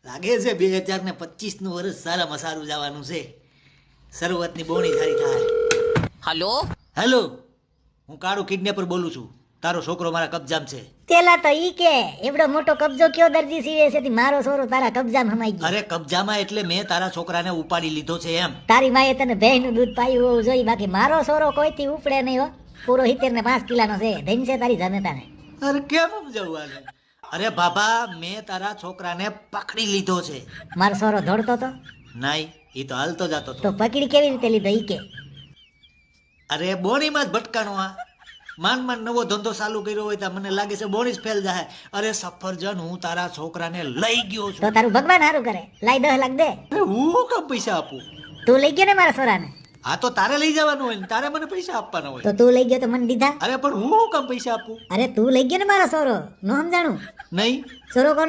લાગે છે 2025 નું વર્ષ સારામાં સારું જવાનું છે. શરૂઆતની બોણી સારી થાય. હલો હેલો, હું કાળુ કિડનેપર બોલું છું. તારો છોકરો મારા કબજામાં છે. પેલા તો ઈ કે એવડો મોટો કબજો કયો દરજી સીવે છે થી મારો છોરો તારા કબજામાં હમાઈ ગયો. અરે કબજામાં એટલે મેં તારા છોકરાને ઉપાડી લીધો છે એમ. તારી માએ તને ભેંસનું દૂધ પાયું હોવું જોઈએ, બાકી મારો છોરો કોઈથી ઉપડે નહીં હો. પૂરો 70 ને 5 કિલાનો છે. ધન છે તારી જનતાને. અરે કેમ સમજાવું આને? અરે બાબા, મેં તારા છોકરાને પકડી લીધો છે. મારો છોરો દોડતો તો નહીં, એ તો હાલતો જતો તો હતો. પકડી કેવી રીતે લીધો ઈ કે? અરે બોણીમાં જ ભટકાણો. આ માંડ નવો ધંધો ચાલુ કર્યો હોય તો મને લાગે છે બોણી જ ફેલ જાય. અરે સફરજન, હું તારા છોકરાને લઈ ગયો તો છું. તારું ભગવાન સારું કરે. લાઈ 10 લાખ દે. અરે હું કેમ પૈસા આપું? તું લઈ ગયો ને મારા છોરાને? આ તો તારે લઈ જવાનું હોય ને તારે મને પૈસા આપવાના હોય. તો તું લઈ ગયો તો મને દીધા? અરે પણ હું કેમ પૈસા આપું? અરે તું લઈ ગયો ને મારો છોરો, નો સમજાણું? નહીં. છોરો કોનો?